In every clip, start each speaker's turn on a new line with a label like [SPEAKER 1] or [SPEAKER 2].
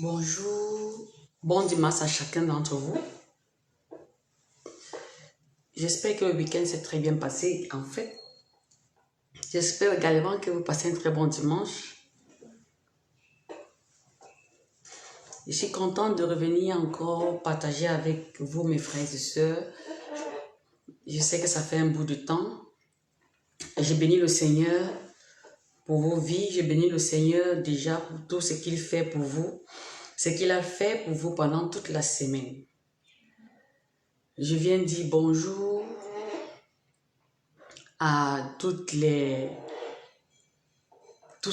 [SPEAKER 1] Bonjour, bon dimanche à chacun d'entre vous. J'espère que le week-end s'est très bien passé. En fait, j'espère également que vous passez un très bon dimanche. Je suis contente de revenir encore partager avec vous, mes frères et sœurs. Je sais que ça fait un bout de temps. Je bénis le Seigneur pour vos vies. Je bénis le Seigneur déjà pour tout ce qu'il fait pour vous. Ce qu'il a fait pour vous pendant toute la semaine. Je viens dire bonjour à tous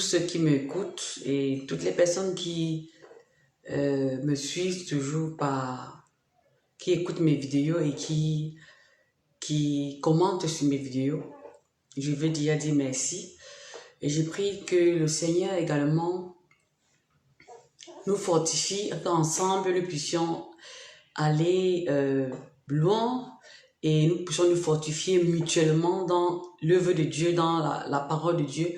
[SPEAKER 1] ceux qui m'écoutent et toutes les personnes qui me suivent toujours qui écoutent mes vidéos et qui commentent sur mes vidéos. Je veux dire merci. Et je prie que le Seigneur également nous fortifie, qu'ensemble nous puissions aller loin et nous puissions nous fortifier mutuellement dans l'œuvre de Dieu, dans la parole de Dieu.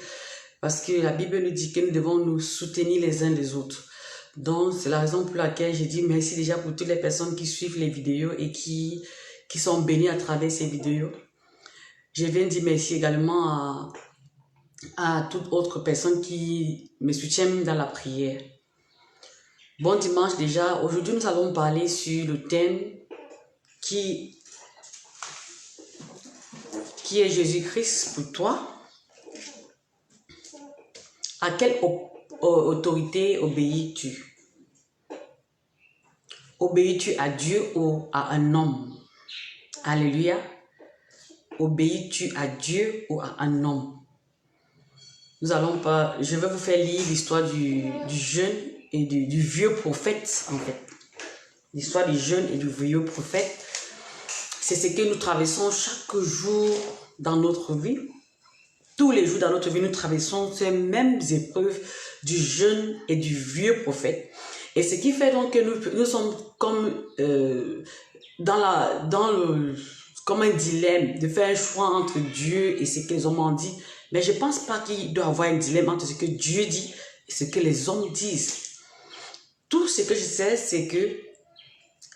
[SPEAKER 1] Parce que la Bible nous dit que nous devons nous soutenir les uns les autres. Donc, c'est la raison pour laquelle j'ai dit merci déjà pour toutes les personnes qui suivent les vidéos et qui sont bénies à travers ces vidéos. Je viens dire merci également à toute autre personne qui me soutient dans la prière. Bon dimanche déjà. Aujourd'hui, nous allons parler sur le thème qui est Jésus-Christ pour toi. À quelle autorité obéis-tu? Obéis-tu à Dieu ou à un homme? Alléluia. Obéis-tu à Dieu ou à un homme? Je vais vous faire lire l'histoire du jeune et du vieux prophète, en fait. L'histoire du jeune et du vieux prophète. C'est ce que nous traversons chaque jour dans notre vie. Tous les jours dans notre vie, nous traversons ces mêmes épreuves du jeune et du vieux prophète. Et ce qui fait donc que nous sommes comme comme un dilemme de faire un choix entre Dieu et ce que les hommes ont dit. Mais je ne pense pas qu'il doit y avoir un dilemme entre ce que Dieu dit et ce que les hommes disent. Tout ce que je sais, c'est que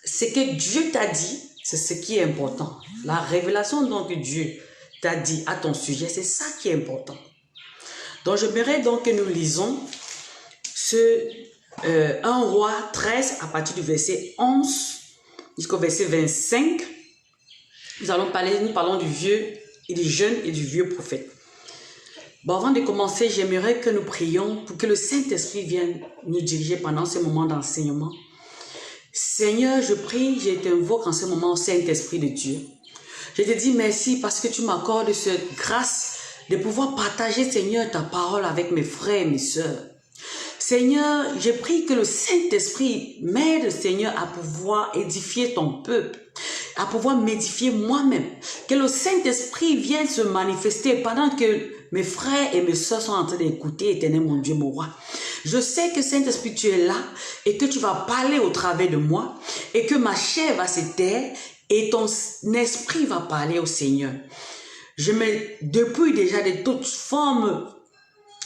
[SPEAKER 1] ce que Dieu t'a dit, c'est ce qui est important. La révélation donc que Dieu t'a dit à ton sujet, c'est ça qui est important. Donc, j'aimerais donc que nous lisons 1 Roi 13 à partir du verset 11 jusqu'au verset 25. Nous parlons du vieux et du jeune et du vieux prophète. Bon, avant de commencer, j'aimerais que nous prions pour que le Saint-Esprit vienne nous diriger pendant ce moment d'enseignement. Seigneur, je prie, je t'invoque en ce moment, Saint-Esprit de Dieu. Je te dis merci parce que tu m'accordes cette grâce de pouvoir partager, Seigneur, ta parole avec mes frères et mes sœurs. Seigneur, je prie que le Saint-Esprit m'aide, Seigneur, à pouvoir édifier ton peuple, à pouvoir m'édifier moi-même. Que le Saint-Esprit vienne se manifester pendant que mes frères et mes sœurs sont en train d'écouter, éternel mon Dieu, mon roi. Je sais que Saint-Esprit, tu es là et que tu vas parler au travers de moi et que ma chair va se taire et ton esprit va parler au Seigneur. Je me dépouille déjà de toute forme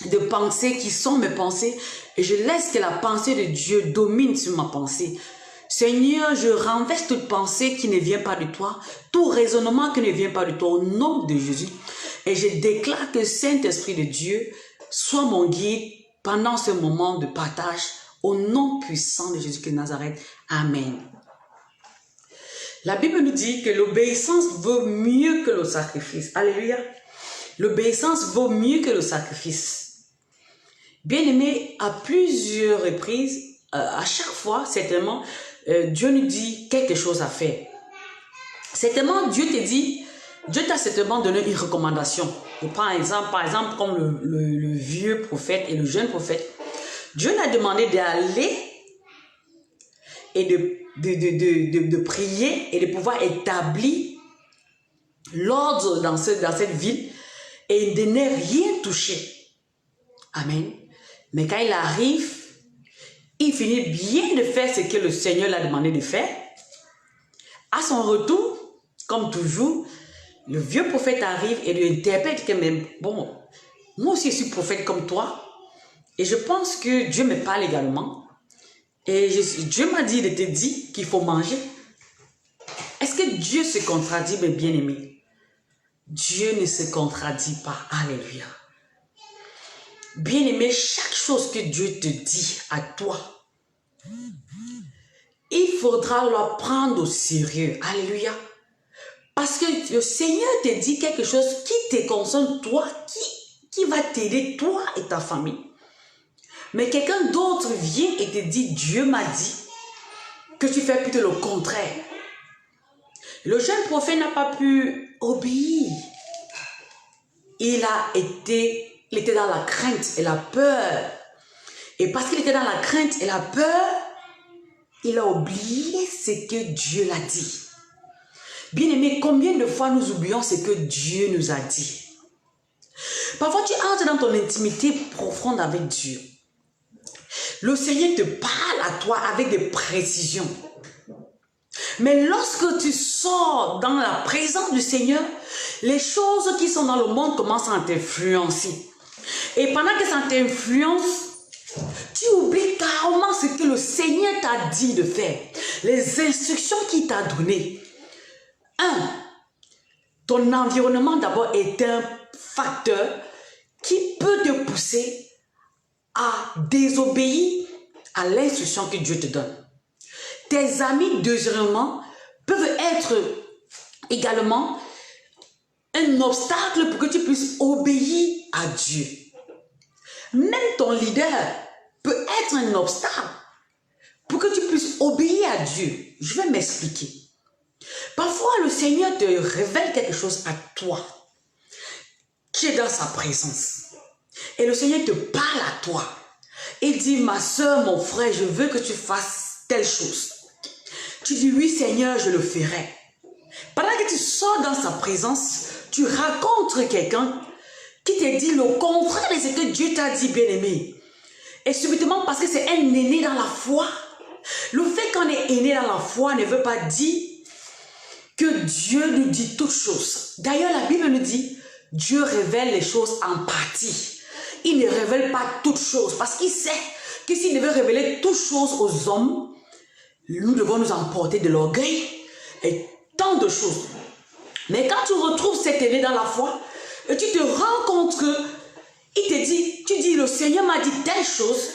[SPEAKER 1] de pensées qui sont mes pensées et je laisse que la pensée de Dieu domine sur ma pensée. Seigneur, je renverse toute pensée qui ne vient pas de toi, tout raisonnement qui ne vient pas de toi au nom de Jésus. Et je déclare que Saint-Esprit de Dieu soit mon guide pendant ce moment de partage au nom puissant de Jésus de Nazareth. Amen. La Bible nous dit que l'obéissance vaut mieux que le sacrifice. Alléluia. L'obéissance vaut mieux que le sacrifice. Bien-aimé, à plusieurs reprises, à chaque fois, certainement, Dieu nous dit quelque chose à faire. Certainement, Dieu t'a certainement donné une recommandation. Je prends par exemple, comme le vieux prophète et le jeune prophète. Dieu l'a demandé d'aller et de prier et de pouvoir établir l'ordre dans cette ville et de ne rien toucher. Amen. Mais quand il arrive, il finit bien de faire ce que le Seigneur l'a demandé de faire. À son retour, comme toujours, le vieux prophète arrive et lui interpelle que même, bon, moi aussi je suis prophète comme toi et je pense que Dieu me parle également. Et Dieu m'a dit de te dire qu'il faut manger. Est-ce que Dieu se contradit, mes bien-aimés? Dieu ne se contradit pas. Alléluia. Bien-aimé, chaque chose que Dieu te dit à toi, il faudra le prendre au sérieux. Alléluia. Parce que le Seigneur te dit quelque chose qui te concerne toi, qui va t'aider toi et ta famille. Mais quelqu'un d'autre vient et te dit, Dieu m'a dit que tu fais plutôt le contraire. Le jeune prophète n'a pas pu obéir. Il était dans la crainte et la peur. Et parce qu'il était dans la crainte et la peur, il a oublié ce que Dieu l'a dit. Bien-aimé, combien de fois nous oublions ce que Dieu nous a dit? Parfois, tu entres dans ton intimité profonde avec Dieu. Le Seigneur te parle à toi avec des précisions. Mais lorsque tu sors dans la présence du Seigneur, les choses qui sont dans le monde commencent à t'influencer. Et pendant que ça t'influence, tu oublies carrément ce que le Seigneur t'a dit de faire. Les instructions qu'il t'a données. Ton environnement d'abord est un facteur qui peut te pousser à désobéir à l'instruction que Dieu te donne. Tes amis, deuxièmement, peuvent être également un obstacle pour que tu puisses obéir à Dieu. Même ton leader peut être un obstacle pour que tu puisses obéir à Dieu. Je vais m'expliquer. Parfois, le Seigneur te révèle quelque chose à toi qui est dans sa présence. Et le Seigneur te parle à toi. Il dit, ma soeur, mon frère, je veux que tu fasses telle chose. Tu dis, oui Seigneur, je le ferai. Pendant que tu sors dans sa présence, tu rencontres quelqu'un qui te dit le contraire de ce que Dieu t'a dit, bien-aimé. Et subitement, parce que c'est un aîné dans la foi, le fait qu'on est aîné dans la foi ne veut pas dire que Dieu nous dit toutes choses. D'ailleurs, la Bible nous dit, Dieu révèle les choses en partie. Il ne révèle pas toutes choses parce qu'il sait que s'il devait révéler toutes choses aux hommes, nous devons nous emporter de l'orgueil et tant de choses. Mais quand tu retrouves cet aîné dans la foi, et tu te rends compte que il te dit, tu dis, le Seigneur m'a dit telle chose,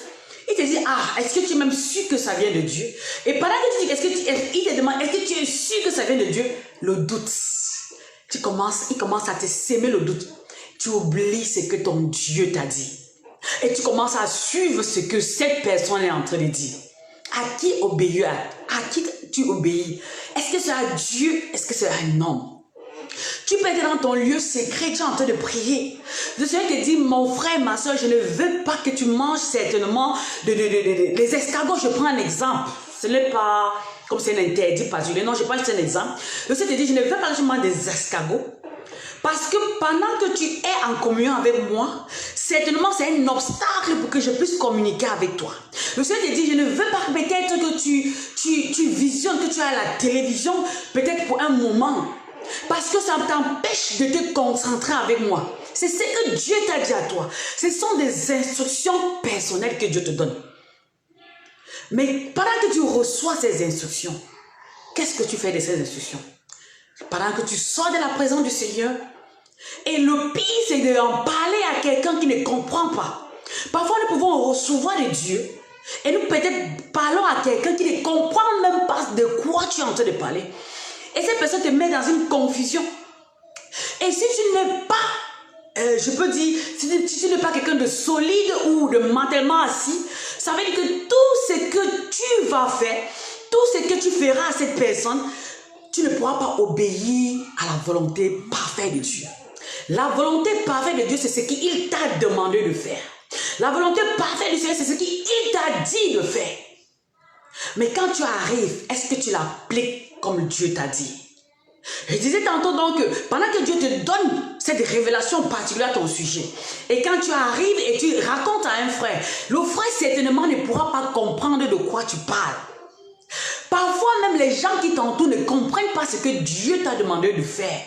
[SPEAKER 1] il te dit, ah, est-ce que tu es même sûr que ça vient de Dieu? Et pendant que tu dis, il te demande, est-ce que tu es sûr que ça vient de Dieu? Le doute. Il commence à te s'aimer le doute. Tu oublies ce que ton Dieu t'a dit. Et tu commences à suivre ce que cette personne est en train de dire. À qui obéir? À qui tu obéis? Est-ce que c'est à Dieu? Est-ce que c'est à un homme? Tu peux être dans ton lieu secret, tu es en train de prier. Le Seigneur te dit, mon frère, ma soeur, je ne veux pas que tu manges certainement les escargots. Je prends un exemple. Ce n'est pas comme c'est un interdit particulier. Non, je prends juste un exemple. Le Seigneur te dit, je ne veux pas que tu manges des escargots. Parce que pendant que tu es en communion avec moi, certainement c'est un obstacle pour que je puisse communiquer avec toi. Le Seigneur te dit, je ne veux pas peut-être que tu visionnes, que tu as la télévision, peut-être pour un moment. Parce que ça t'empêche de te concentrer avec moi. C'est ce que Dieu t'a dit à toi. Ce sont des instructions personnelles que Dieu te donne. Mais pendant que tu reçois ces instructions, qu'est-ce que tu fais de ces instructions? Pendant que tu sors de la présence du Seigneur, et le pire, c'est d'en parler à quelqu'un qui ne comprend pas. Parfois, nous pouvons recevoir de Dieu, et nous peut-être parlons à quelqu'un qui ne comprend même pas de quoi tu es en train de parler. Et cette personne te met dans une confusion. Et si tu n'es pas, je peux dire, si tu n'es pas quelqu'un de solide ou de mentalement assis, ça veut dire que tout ce que tu vas faire, tout ce que tu feras à cette personne, tu ne pourras pas obéir à la volonté parfaite de Dieu. La volonté parfaite de Dieu, c'est ce qu'il t'a demandé de faire. La volonté parfaite de Dieu, c'est ce qu'il t'a dit de faire. Mais quand tu arrives, est-ce que tu l'appliques comme Dieu t'a dit? Je disais tantôt donc que pendant que Dieu te donne cette révélation particulière à ton sujet, et quand tu arrives et tu racontes à un frère, le frère certainement ne pourra pas comprendre de quoi tu parles. Parfois même les gens qui t'entourent ne comprennent pas ce que Dieu t'a demandé de faire.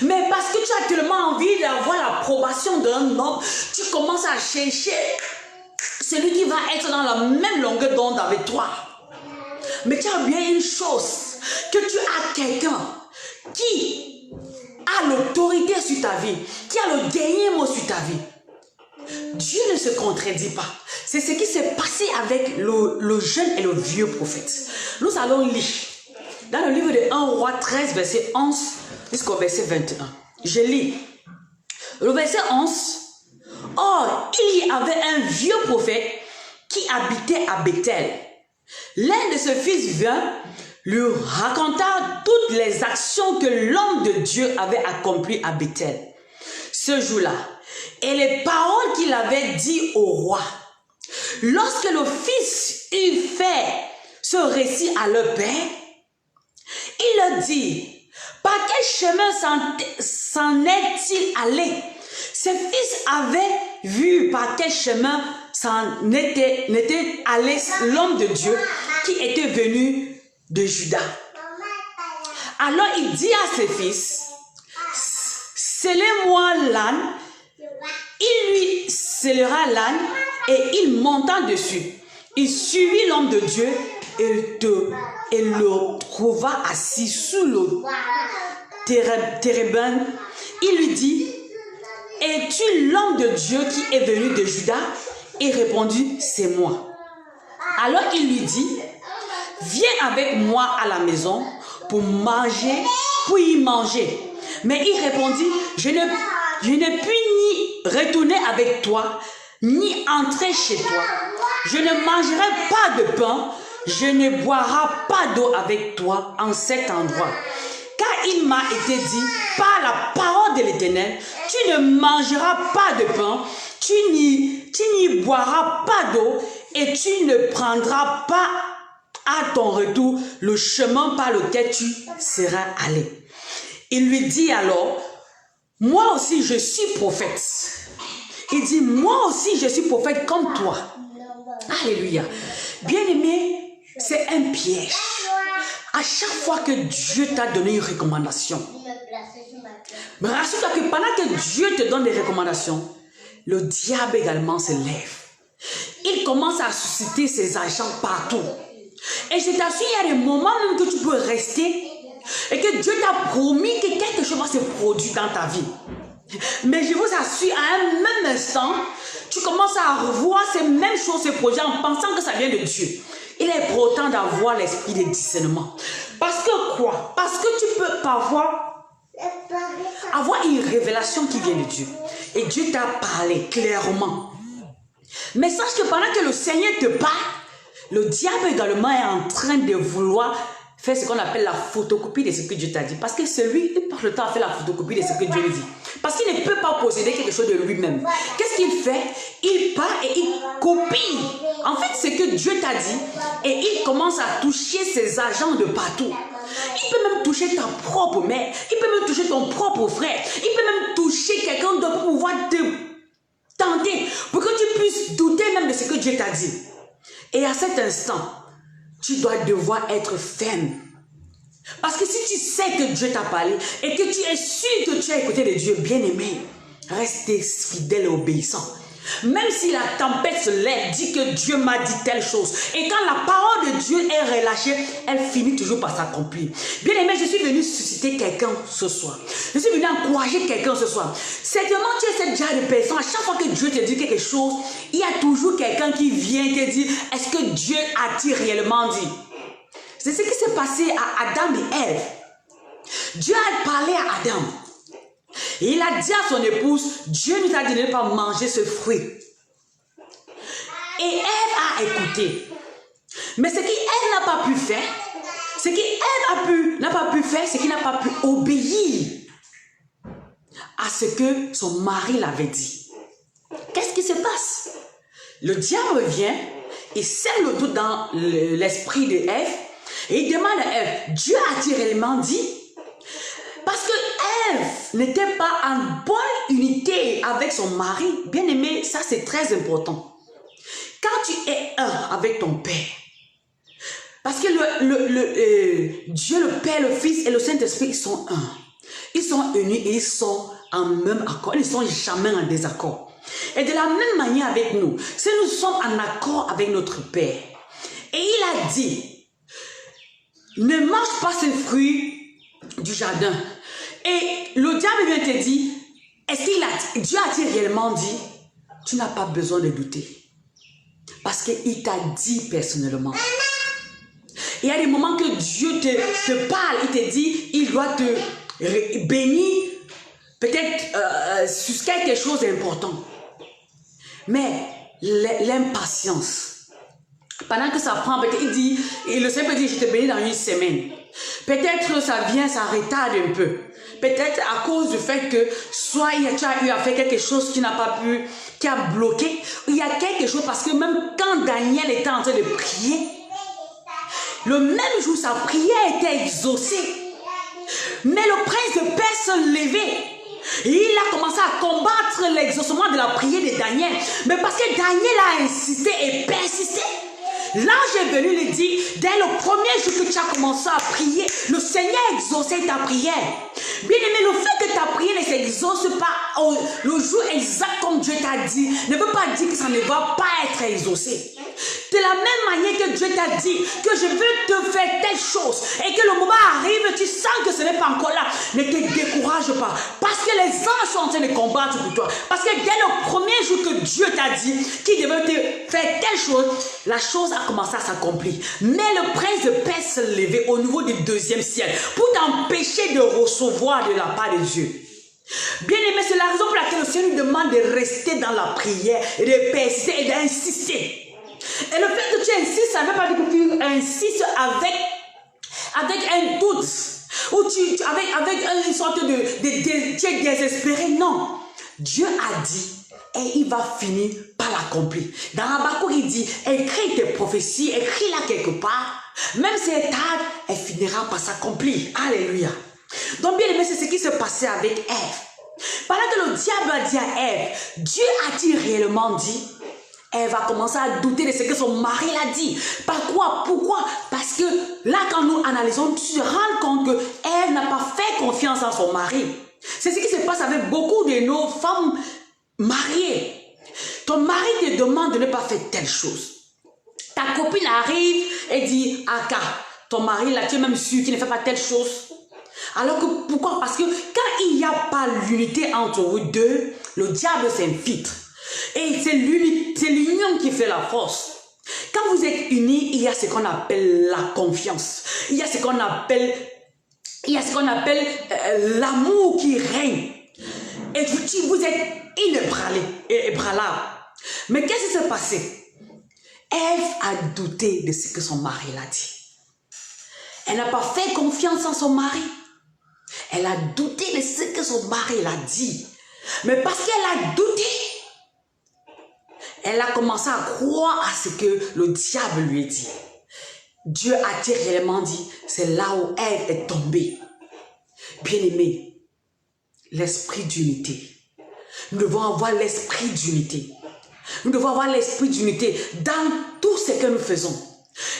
[SPEAKER 1] Mais parce que tu as tellement envie d'avoir l'approbation d'un homme, tu commences à chercher celui qui va être dans la même longueur d'onde avec toi. Mais tu as bien une chose, que tu as quelqu'un qui a l'autorité sur ta vie, qui a le dernier mot sur ta vie. Dieu ne se contredit pas. C'est ce qui s'est passé avec le jeune et le vieux prophète. Nous allons lire dans le livre de 1 Roi 13, verset 11 jusqu'au verset 21. Je lis. Le verset 11. Or, il y avait un vieux prophète qui habitait à Bethel. L'un de ses fils vint, lui raconta toutes les actions que l'homme de Dieu avait accomplies à Bethel ce jour-là et les paroles qu'il avait dit au roi. Lorsque le fils eut fait ce récit à leur père, il leur dit, par quel chemin s'en est-il allé? Ses fils avaient vu par quel chemin s'en était allé l'homme de Dieu qui était venu de Juda. Alors il dit à ses fils, scellez-moi l'âne. Il lui scellera l'âne et il monta dessus. Il suivit l'homme de Dieu et le trouva assis sous le térébinthe. Il lui dit, es-tu l'homme de Dieu qui est venu de Juda? Il répondit, c'est moi. Alors il lui dit, viens avec moi à la maison pour manger, puis manger. Mais il répondit, je ne puis ni retourner avec toi, ni entrer chez toi. Je ne mangerai pas de pain, je ne boirai pas d'eau avec toi en cet endroit. Car il m'a été dit par la parole de l'Éternel, tu ne mangeras pas de pain, tu n'y boiras pas d'eau et tu ne prendras pas à ton retour le chemin par lequel tu seras allé. Il lui dit alors, moi aussi je suis prophète. Il dit, moi aussi je suis prophète comme toi. Alléluia. Bien-aimé, c'est un piège. À chaque fois que Dieu t'a donné une recommandation, mais rassure-toi que pendant que Dieu te donne des recommandations, le diable également se lève. Il commence à susciter ses agents partout. Et je t'assure, il y a des moments même que tu peux rester et que Dieu t'a promis que quelque chose va se produire dans ta vie. Mais je vous assure, à un même instant, tu commences à revoir ces mêmes choses se produire en pensant que ça vient de Dieu. Il est important d'avoir l'esprit de discernement. Parce que quoi? Parce que tu peux parfois avoir une révélation qui vient de Dieu. Et Dieu t'a parlé clairement. Mais sache que pendant que le Seigneur te parle, le diable également est en train de vouloir faire ce qu'on appelle la photocopie de ce que Dieu t'a dit. Parce que celui, il passe le temps à faire la photocopie de ce que Dieu lui dit. Parce qu'il ne peut pas posséder quelque chose de lui-même. Qu'est-ce qu'il fait? Il part et il copie. En fait, ce que Dieu t'a dit. Et il commence à toucher ses agents de partout. Il peut même toucher ta propre mère. Il peut même toucher ton propre frère. Il peut même toucher quelqu'un d'autre pour pouvoir te tenter. Pour que tu puisses douter même de ce que Dieu t'a dit. Et à cet instant, tu dois devoir être ferme. Parce que si tu sais que Dieu t'a parlé et que tu es sûr que tu as écouté de Dieu, bien-aimé, reste fidèle et obéissant. Même si la tempête se lève, dis que Dieu m'a dit telle chose. Et quand la parole de Dieu est relâchée, elle finit toujours par s'accomplir. Bien-aimé, je suis venu susciter quelqu'un ce soir. Je suis venu encourager quelqu'un ce soir. Certainement, tu es cette genre de personne. À chaque fois que Dieu te dit quelque chose, il y a toujours quelqu'un qui vient te dire, est-ce que Dieu a-t-il réellement dit? C'est ce qui s'est passé à Adam et Ève. Dieu a parlé à Adam. Et il a dit à son épouse, Dieu nous a dit de ne pas manger ce fruit. Et Ève a écouté. Mais ce qu'Ève n'a pas pu faire, c'est qu'il n'a pas pu obéir à ce que son mari l'avait dit. Qu'est-ce qui se passe? Le diable vient, il sème le doute dans l'esprit de Ève et il demande à Ève, Dieu a-t-il réellement dit? Parce que Ève n'était pas en bonne unité avec son mari. Bien aimé, ça c'est très important. Quand tu es un avec ton Père, parce que Dieu, le Père, le Fils et le Saint-Esprit, ils sont un. Ils sont unis et ils sont en même accord. Ils ne sont jamais en désaccord. Et de la même manière avec nous, si nous sommes en accord avec notre Père, et il a dit, ne mange pas ce fruit du jardin. Et le diable vient te dire, Dieu a-t-il réellement dit, tu n'as pas besoin de douter. Parce qu'il t'a dit personnellement. Il y a des moments que Dieu te parle, il te dit, il doit te bénir, peut-être sur quelque chose d'important. Mais l'impatience, pendant que ça prend, peut-être il dit, et le Seigneur peut dire, je te bénis dans une semaine. Peut-être ça vient, ça retarde un peu. Peut-être à cause du fait que soit tu as eu à faire quelque chose qui n'a pas pu, qui a bloqué. Il y a quelque chose parce que même quand Daniel était en train de prier, le même jour sa prière était exaucée. Mais le prince de Perse se levait. Et il a commencé à combattre l'exaucement de la prière de Daniel. Mais parce que Daniel a insisté et persisté. L'ange est venu lui dire, dès le premier jour que tu as commencé à prier, le Seigneur a exaucé ta prière. Bien aimé, le fait que ta prière ne s'exauce pas le jour exact comme Dieu t'a dit, ne veut pas dire que ça ne va pas être exaucé. De la même manière que Dieu t'a dit que je veux te faire telle chose et que le moment arrive, tu sens que ce n'est pas encore là, ne te décourage pas. Parce que les anges sont en train de combattre pour toi. Parce que dès le premier jour que Dieu t'a dit qu'il devait te faire telle chose, la chose a commencé à s'accomplir. Mais le prince de Perse se levait au niveau du deuxième ciel pour t'empêcher de recevoir de la part de Dieu. Bien aimé, c'est la raison pour laquelle le Seigneur nous demande de rester dans la prière et de persister et d'insister. Et le fait que tu insistes, ça ne veut pas dire que tu insistes avec un doute ou avec une sorte tu es désespéré. Non, Dieu a dit et il va finir par l'accomplir. Dans Habakkuk, il dit, écris tes prophéties, écris-la quelque part. Même si elle tarde, elle finira par s'accomplir. Alléluia. Donc bien aimé, c'est ce qui se passait avec Ève. Pendant que le diable a dit à Ève, Dieu a-t-il réellement dit? Elle va commencer à douter de ce que son mari l'a dit. Pourquoi? Parce que là, quand nous analysons, tu te rends compte qu'elle n'a pas fait confiance en son mari. C'est ce qui se passe avec beaucoup de nos femmes mariées. Ton mari te demande de ne pas faire telle chose. Ta copine arrive et dit, Aka, ton mari là, tu es même sûr qu'il ne fait pas telle chose. Alors que pourquoi? Parce que quand il n'y a pas l'unité entre vous deux, le diable s'infiltre. Et c'est l'union qui fait la force. Quand vous êtes unis, il y a ce qu'on appelle la confiance. Il y a ce qu'on appelle l'amour qui règne. Et vous êtes inébranlables. Mais qu'est-ce qui s'est passé? Ève a douté de ce que son mari l'a dit. Elle n'a pas fait confiance en son mari. Elle a douté de ce que son mari l'a dit. Mais parce qu'elle a douté, elle a commencé à croire à ce que le diable lui a dit. Dieu a-t-il réellement dit? C'est là où Ève est tombée. Bien-aimé, l'esprit d'unité. Nous devons avoir l'esprit d'unité. Nous devons avoir l'esprit d'unité dans tout ce que nous faisons.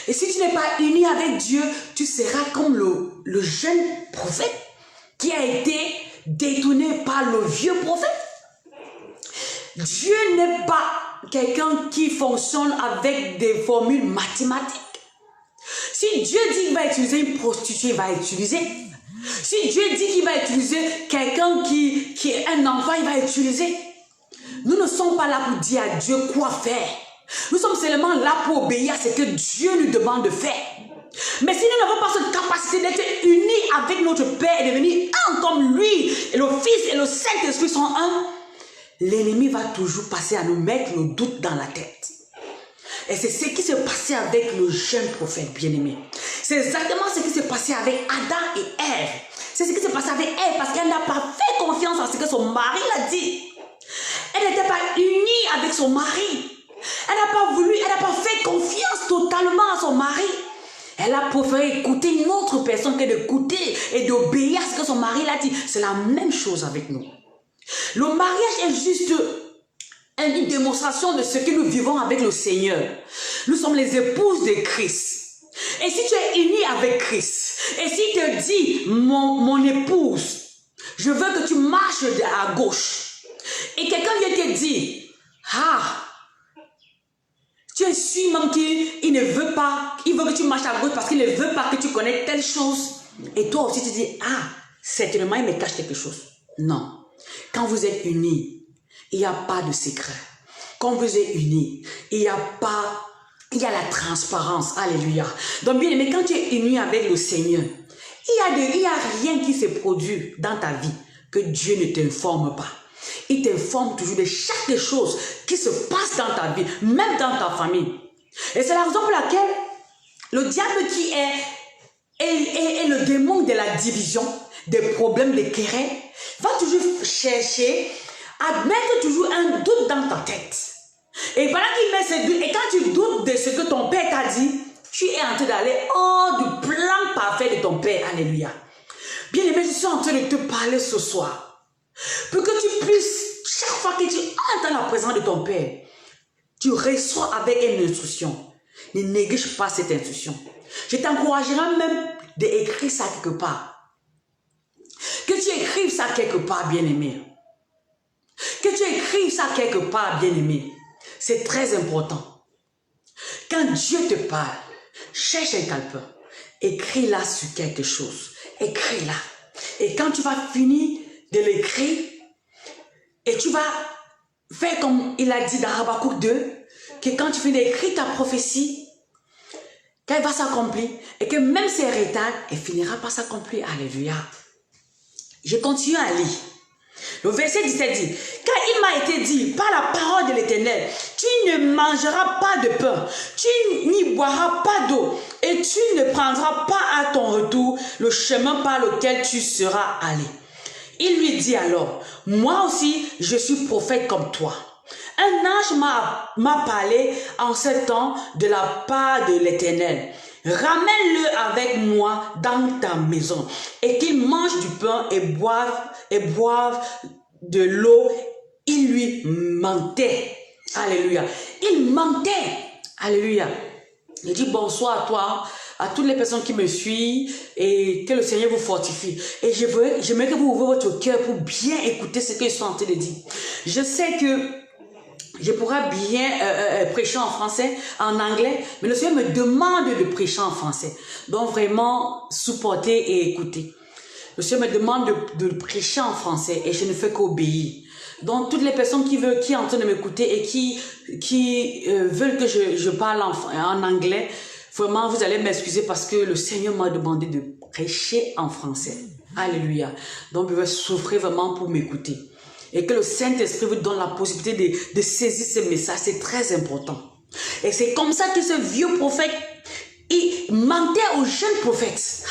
[SPEAKER 1] Et si tu n'es pas uni avec Dieu, tu seras comme le jeune prophète qui a été détourné par le vieux prophète. Dieu n'est pas quelqu'un qui fonctionne avec des formules mathématiques. Si Dieu dit qu'il va utiliser une prostituée, il va utiliser. Si Dieu dit qu'il va utiliser quelqu'un qui est un enfant, il va utiliser. Nous ne sommes pas là pour dire à Dieu quoi faire. Nous sommes seulement là pour obéir à ce que Dieu nous demande de faire. Mais si nous n'avons pas cette capacité d'être unis avec notre Père et devenir un comme lui, et le Fils et le Saint-Esprit sont un, l'ennemi va toujours passer à nous mettre le doute dans la tête. Et c'est ce qui s'est passé avec le jeune prophète bien-aimé. C'est exactement ce qui s'est passé avec Adam et Ève. C'est ce qui s'est passé avec Ève parce qu'elle n'a pas fait confiance en ce que son mari l'a dit. Elle n'était pas unie avec son mari. Elle n'a pas voulu, elle n'a pas fait confiance totalement à son mari. Elle a préféré écouter une autre personne que d'écouter et d'obéir à ce que son mari l'a dit. C'est la même chose avec nous. Le mariage est juste une démonstration de ce que nous vivons avec le Seigneur. Nous sommes les épouses de Christ. Et si tu es unie avec Christ, et s'il te dit, mon épouse, je veux que tu marches à gauche, et quelqu'un vient te dire, Ah! Tu es sûr même qu'il ne veut pas, il veut que tu marches à gauche parce qu'il ne veut pas que tu connais telle chose. Et toi aussi tu dis, ah, certainement il me cache quelque chose. Non. Quand vous êtes unis, il n'y a pas de secret. Quand vous êtes unis, il y a la transparence. Alléluia. Donc bien aimé, quand tu es uni avec le Seigneur, il y a rien qui se produit dans ta vie que Dieu ne t'informe pas. Il t'informe toujours de chaque chose qui se passe dans ta vie, même dans ta famille. Et c'est la raison pour laquelle le diable qui est le démon de la division, des problèmes, des querelles, va toujours chercher à mettre toujours un doute dans ta tête. Et pendant qu'il met ce doute, et quand tu doutes de ce que ton père t'a dit, tu es en train d'aller hors du plan parfait de ton père. Alléluia. Bien aimé, je suis en train de te parler ce soir. Pour que tu puisses, chaque fois que tu entres dans la présence de ton Père, tu reçois avec une instruction. Ne néglige pas cette instruction. Je t'encouragerai même d'écrire ça quelque part. Que tu écrives ça quelque part, bien-aimé. Que tu écrives ça quelque part, bien-aimé. C'est très important. Quand Dieu te parle, cherche un calepin. Écris-la sur quelque chose. Écris-la. Et quand tu vas finir de l'écrire, et tu vas faire comme il a dit dans Habakkuk 2, que quand tu finis d'écrire ta prophétie, qu'elle va s'accomplir, et que même si elle retarde, elle finira par s'accomplir. Alléluia. Je continue à lire. Le verset 17 dit, car il m'a été dit par la parole de l'Éternel, tu ne mangeras pas de pain, tu n'y boiras pas d'eau, et tu ne prendras pas à ton retour le chemin par lequel tu seras allé. Il lui dit alors, moi aussi, je suis prophète comme toi. Un ange m'a parlé en ce temps de la part de l'Éternel. Ramène-le avec moi dans ta maison et qu'il mange du pain et boive de l'eau. Il lui mentait. Alléluia. Il mentait. Alléluia. Il dit bonsoir à toi, à toutes les personnes qui me suivent et que le Seigneur vous fortifie. Et j'aimerais que vous ouvrez votre cœur pour bien écouter ce que je suis en train de dire. Je sais que je pourrais bien prêcher en français, en anglais, mais le Seigneur me demande de prêcher en français. Donc vraiment, supporter et écouter. Le Seigneur me demande de prêcher en français et je ne fais qu'obéir. Donc toutes les personnes qui sont en train de m'écouter et qui veulent que je parle en anglais, vraiment vous allez m'excuser parce que le Seigneur m'a demandé de prêcher en français. Alléluia. Donc vous souffrez vraiment pour m'écouter. Et que le Saint-Esprit vous donne la possibilité de saisir ce message. C'est très important. Et c'est comme ça que ce vieux prophète, il mentait aux jeunes prophètes.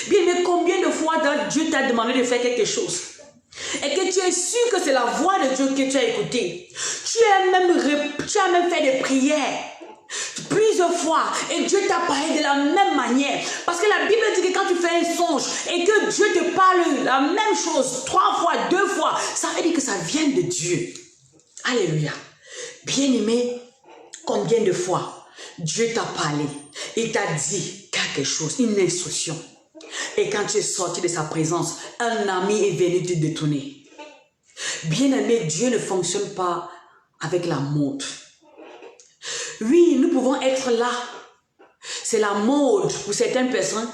[SPEAKER 1] Bien, mais combien de fois Dieu t'a demandé de faire quelque chose et que tu es sûr que c'est la voix de Dieu que tu as écoutée. Tu as même fait des prières plusieurs fois et Dieu t'a parlé de la même manière. Parce que la Bible dit que quand tu fais un songe et que Dieu te parle la même chose 3 fois, 2 fois, ça veut dire que ça vient de Dieu. Alléluia. Bien-aimé, combien de fois Dieu t'a parlé, il t'a dit quelque chose, une instruction. Et quand tu es sorti de sa présence, un ami est venu te détourner. Bien-aimé, Dieu ne fonctionne pas avec la mode. Oui, nous pouvons être là. C'est la mode pour certaines personnes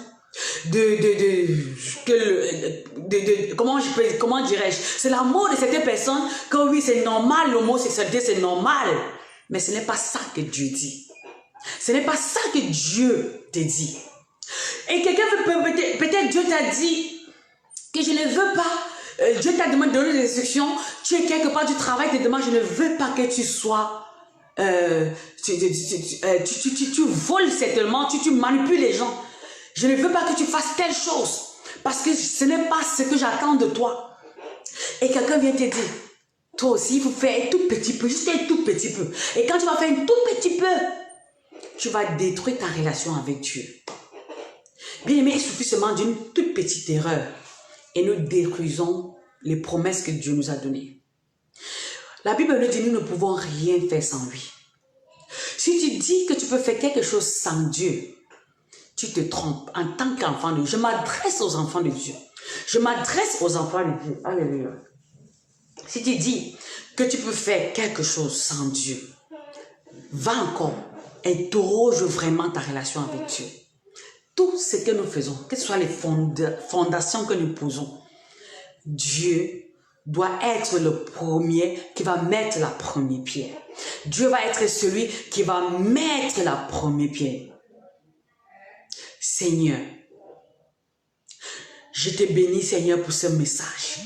[SPEAKER 1] comment dirais-je? C'est la mode de certaines personnes que oui, c'est normal, l'homosexualité, c'est normal. Mais ce n'est pas ça que Dieu dit. Ce n'est pas ça que Dieu te dit. Et quelqu'un peut-être Dieu t'a dit que je ne veux pas. Dieu t'a demandé de donner des instructions. Tu es quelque part du travail, te demande je ne veux pas que tu sois. Tu voles certainement, tu manipules les gens. Je ne veux pas que tu fasses telle chose parce que ce n'est pas ce que j'attends de toi. Et quelqu'un vient te dire, toi aussi il faut faire un tout petit peu, juste un tout petit peu. Et quand tu vas faire un tout petit peu, tu vas détruire ta relation avec Dieu. Bien aimé, il suffit seulement d'une toute petite erreur et nous détruisons les promesses que Dieu nous a données. La Bible nous dit nous ne pouvons rien faire sans lui. Si tu dis que tu peux faire quelque chose sans Dieu, tu te trompes en tant qu'enfant de Dieu. Je m'adresse aux enfants de Dieu. Je m'adresse aux enfants de Dieu. Alléluia. Si tu dis que tu peux faire quelque chose sans Dieu, va encore, interroge vraiment ta relation avec Dieu. Tout ce que nous faisons, que ce soit les fondations que nous posons, Dieu doit être le premier qui va mettre la première pierre. Dieu va être celui qui va mettre la première pierre. Seigneur, je te bénis, Seigneur, pour ce message.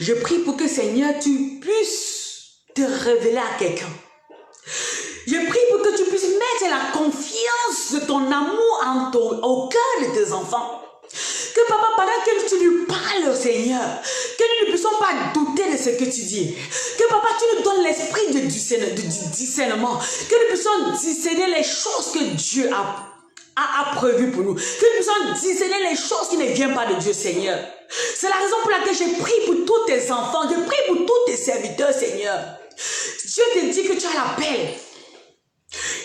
[SPEAKER 1] Je prie pour que, Seigneur, tu puisses te révéler à quelqu'un. Je prie pour que tu puisses mettre la confiance de ton amour au cœur de tes enfants. Que papa, pendant que tu lui parles, Seigneur, que nous ne puissions pas douter de ce que tu dis. Que papa, tu nous donnes l'esprit du discernement. Que nous puissions discerner les choses que Dieu a prévues pour nous. Que nous puissions discerner les choses qui ne viennent pas de Dieu, Seigneur. C'est la raison pour laquelle je prie pour tous tes enfants. Je prie pour tous tes serviteurs, Seigneur. Dieu te dit que tu as l'appel.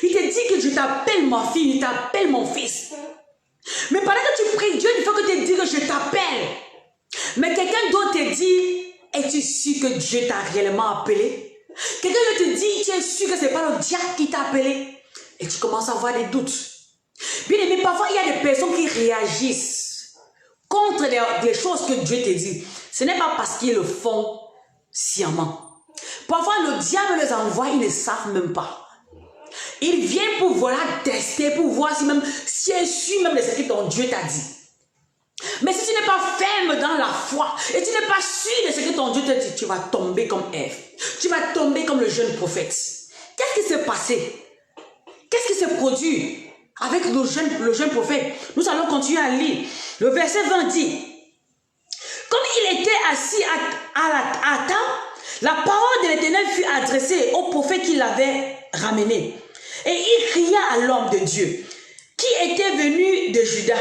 [SPEAKER 1] Il te dit que je t'appelle ma fille, il t'appelle mon fils. Mais pendant que tu pries, Dieu ne fait que te dire que je t'appelle. Mais quelqu'un d'autre te dit, es-tu sûr que Dieu t'a réellement appelé? Quelqu'un d'autre te dit, tu es sûr que ce n'est pas le diable qui t'a appelé? Et tu commences à avoir des doutes. Bien aimé, parfois il y a des personnes qui réagissent contre les choses que Dieu te dit. Ce n'est pas parce qu'ils le font sciemment. Parfois le diable les envoie, ils ne savent même pas. Il vient pour voilà tester, pour voir si est sûr même de ce que ton Dieu t'a dit. Mais si tu n'es pas ferme dans la foi et tu n'es pas sûr de ce que ton Dieu t'a dit, tu vas tomber comme Ève. Tu vas tomber comme le jeune prophète. Qu'est-ce qui s'est passé? Qu'est-ce qui s'est produit avec le jeune prophète? Nous allons continuer à lire. Le verset 20 dit, comme il était assis à table, la parole de l'Éternel fut adressée au prophète qui l'avait ramené. Et il cria à l'homme de Dieu, qui était venu de Juda.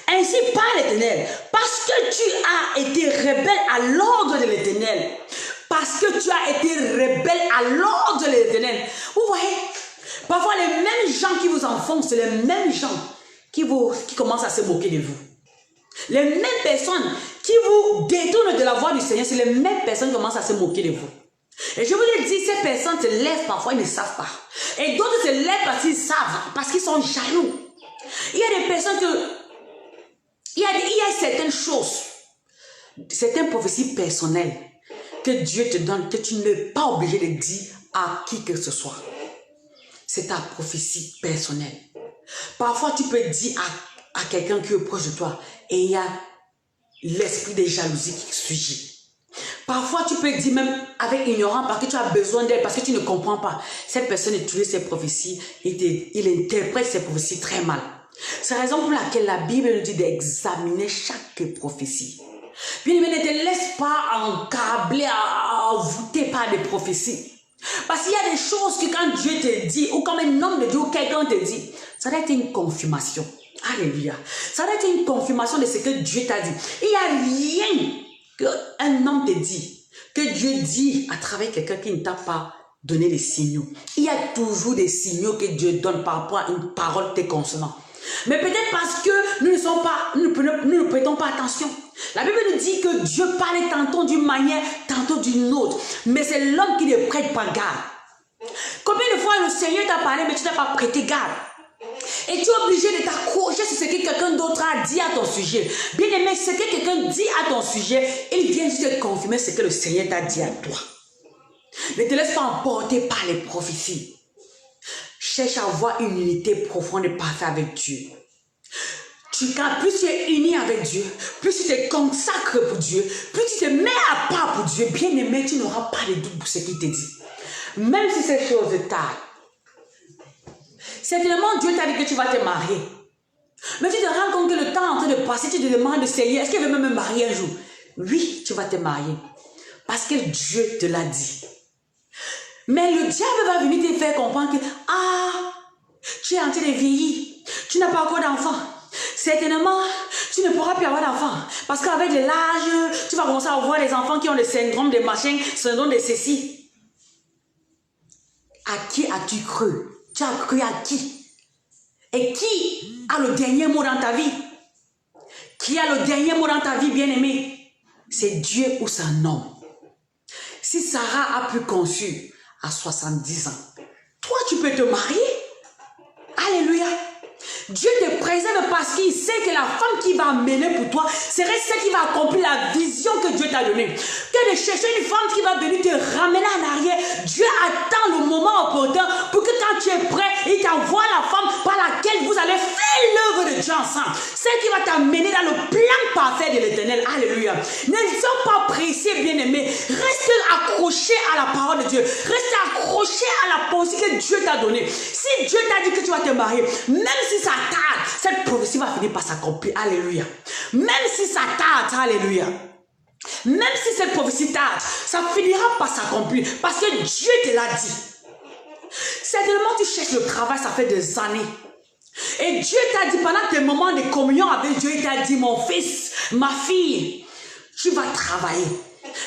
[SPEAKER 1] Ainsi parle l'Éternel, parce que tu as été rebelle à l'ordre de l'Éternel. Parce que tu as été rebelle à l'ordre de l'Éternel. Vous voyez, parfois les mêmes gens qui vous enfoncent, c'est les mêmes gens qui commencent à se moquer de vous. Les mêmes personnes qui vous détournent de la voie du Seigneur, c'est les mêmes personnes qui commencent à se moquer de vous. Et je vous l'ai dit, ces personnes se lèvent parfois, ils ne savent pas. Et d'autres se lèvent parce qu'ils savent, parce qu'ils sont jaloux. Il y a des personnes il y a certaines choses, certaines prophéties personnelles que Dieu te donne, que tu n'es pas obligé de dire à qui que ce soit. C'est ta prophétie personnelle. Parfois, tu peux dire à quelqu'un qui est proche de toi et il y a l'esprit de jalousie qui surgit. Parfois, tu peux dire même avec ignorance parce que tu as besoin d'elle, parce que tu ne comprends pas. Cette personne utilise ses prophéties, il interprète ses prophéties très mal. C'est la raison pour laquelle la Bible nous dit d'examiner chaque prophétie. Bien aimé, ne te laisse pas encabler, envoûter par des prophéties. Parce qu'il y a des choses que quand Dieu te dit, ou comme un homme de Dieu, ou quelqu'un te dit, ça doit être une confirmation. Alléluia. Ça doit être une confirmation de ce que Dieu t'a dit. Il n'y a rien qu'un homme te dit, que Dieu dit à travers quelqu'un qui ne t'a pas donné les signaux. Il y a toujours des signaux que Dieu donne par rapport à une parole te concernant. Mais peut-être parce que nous ne prêtons pas attention. La Bible nous dit que Dieu parle tantôt d'une manière, tantôt d'une autre. Mais c'est l'homme qui ne prête pas garde. Combien de fois le Seigneur t'a parlé, mais tu n'as pas prêté garde? Et tu es obligé de t'accrocher sur ce que quelqu'un d'autre a dit à ton sujet. Bien aimé, ce que quelqu'un dit à ton sujet, il vient juste te confirmer ce que le Seigneur t'a dit à toi. Ne te laisse pas emporter par les prophéties. Cherche à avoir une unité profonde et parfaite avec Dieu. Plus tu es uni avec Dieu, plus tu te consacres pour Dieu, plus tu te mets à part pour Dieu, bien aimé, tu n'auras pas de doute pour ce qu'il te dit. Même si c'est chose tard. Certainement, Dieu t'a dit que tu vas te marier. Mais tu te rends compte que le temps est en train de passer, tu te demandes, Seigneur, est-ce qu'il veut même me marier un jour? Oui, tu vas te marier. Parce que Dieu te l'a dit. Mais le diable va venir te faire comprendre que, tu es en train de vieillir, tu n'as pas encore d'enfant. Certainement, tu ne pourras plus avoir d'enfant. Parce qu'avec l'âge, tu vas commencer à avoir des enfants qui ont le syndrome de machin, syndrome de ceci. À qui as-tu cru? Tu as cru à qui? Et qui a le dernier mot dans ta vie? Qui a le dernier mot dans ta vie, bien-aimé? C'est Dieu ou c'est un homme? Si Sarah a pu conçu à 70 ans, toi, tu peux te marier. Alléluia. Dieu te préserve parce qu'il sait que la femme qui va mener pour toi serait celle qui va accomplir la vision que Dieu t'a donnée. Que de chercher une femme qui va venir te ramener en arrière. Dieu attend le moment opportun pour que quand tu es prêt, il t'envoie la femme par laquelle vous allez faire l'œuvre de Dieu ensemble. Celle qui va t'amener dans le plan parfait de l'Éternel. Alléluia. Ne sois pas pressé, bien-aimé. Reste accroché à la parole de Dieu. Reste accroché à la pensée que Dieu t'a donnée. Si Dieu t'a dit que tu vas te marier, même si ça tarde, cette prophétie va finir par s'accomplir. Alléluia. Même si ça tarde, alléluia. Même si cette prophétie tarde, ça finira par s'accomplir. Parce que Dieu te l'a dit. Certainement, tu cherches le travail, ça fait des années. Et Dieu t'a dit, pendant tes moments de communion avec Dieu, il t'a dit, mon fils, ma fille, tu vas travailler.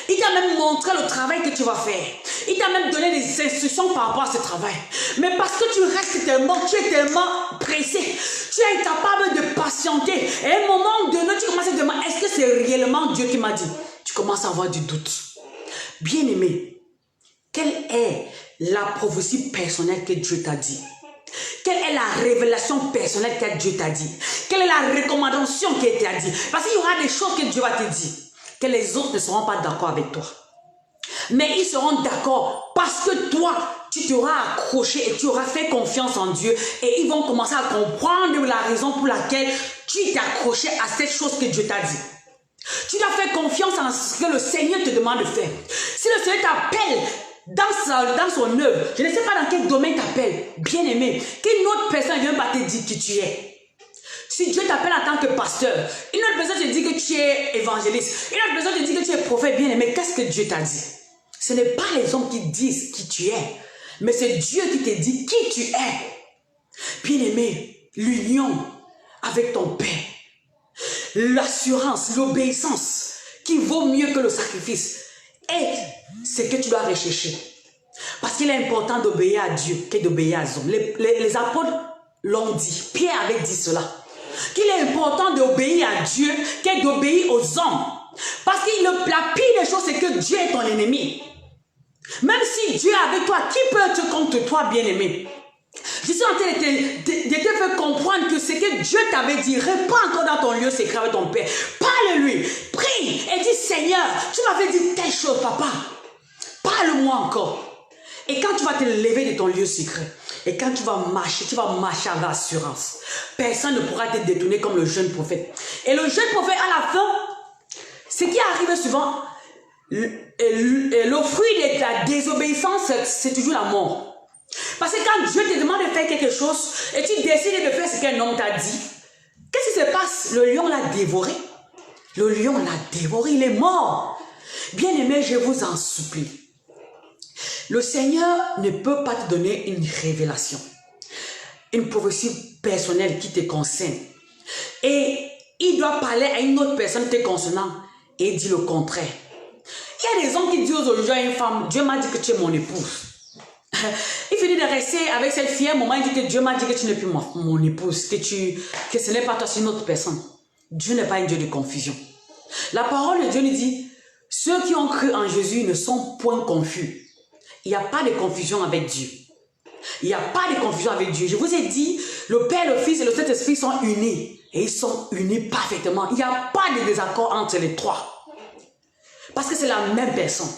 [SPEAKER 1] Il t'a même montré le travail que tu vas faire. Il t'a même donné des instructions par rapport à ce travail. Mais parce que tu restes tellement, tu es tellement pressé, tu es incapable de patienter. Et à un moment donné, tu commences à te demander, est-ce que c'est réellement Dieu qui m'a dit? Tu commences à avoir du doute. Bien-aimé, quelle est la prophétie personnelle que Dieu t'a dit? Quelle est la révélation personnelle que Dieu t'a dit? Quelle est la recommandation qu'il t'a dit? Parce qu'il y aura des choses que Dieu va te dire, que les autres ne seront pas d'accord avec toi. Mais ils seront d'accord parce que toi, tu t'auras accroché et tu auras fait confiance en Dieu. Et ils vont commencer à comprendre la raison pour laquelle tu t'es accroché à cette chose que Dieu t'a dit. Tu dois faire confiance en ce que le Seigneur te demande de faire. Si le Seigneur t'appelle dans son œuvre, je ne sais pas dans quel domaine t'appelle, bien aimé, qu'une autre personne ne vient pas te dire qui tu es. Si Dieu t'appelle en tant que pasteur, une autre personne te dit que tu es évangéliste, une autre personne te dit que tu es prophète, bien aimé, qu'est-ce que Dieu t'a dit? Ce n'est pas les hommes qui disent qui tu es, mais c'est Dieu qui te dit qui tu es. Bien aimé, l'union avec ton Père, l'assurance, l'obéissance qui vaut mieux que le sacrifice est ce que tu dois rechercher. Parce qu'il est important d'obéir à Dieu que d'obéir aux hommes. Les apôtres l'ont dit, Pierre avait dit cela, qu'il est important d'obéir à Dieu que d'obéir aux hommes. Parce que la pire des choses, c'est que Dieu est ton ennemi. Même si Dieu est avec toi, qui peut être contre toi, bien-aimé? Je suis en train de te faire comprendre que ce que Dieu t'avait dit, réponds encore dans ton lieu secret avec ton Père. Parle-lui, prie et dis, Seigneur, tu m'avais dit telle chose, papa. Parle-moi encore. Et quand tu vas te lever de ton lieu secret, et quand tu vas marcher avec l'assurance. Personne ne pourra te détourner comme le jeune prophète. Et le jeune prophète, à la fin, ce qui arrive souvent, le fruit de la désobéissance, c'est toujours la mort. Parce que quand Dieu te demande de faire quelque chose et tu décides de faire ce qu'un homme t'a dit, qu'est-ce qui se passe? Le lion l'a dévoré. Le lion l'a dévoré, il est mort. Bien-aimé, je vous en supplie. Le Seigneur ne peut pas te donner une révélation, une prophétie personnelle qui te concerne. Et il doit parler à une autre personne te concernant et dire le contraire. Il y a des hommes qui disent aujourd'hui à une femme, Dieu m'a dit que tu es mon épouse. Il finit de rester avec cette fille, un moment il dit que Dieu m'a dit que tu n'es plus mon épouse, que ce n'est pas toi, c'est une autre personne. Dieu n'est pas un Dieu de confusion. La parole de Dieu nous dit, ceux qui ont cru en Jésus ne sont point confus. Il n'y a pas de confusion avec Dieu. Il n'y a pas de confusion avec Dieu. Je vous ai dit, le Père, le Fils et le Saint-Esprit sont unis. Et ils sont unis parfaitement. Il n'y a pas de désaccord entre les trois. Parce que c'est la même personne.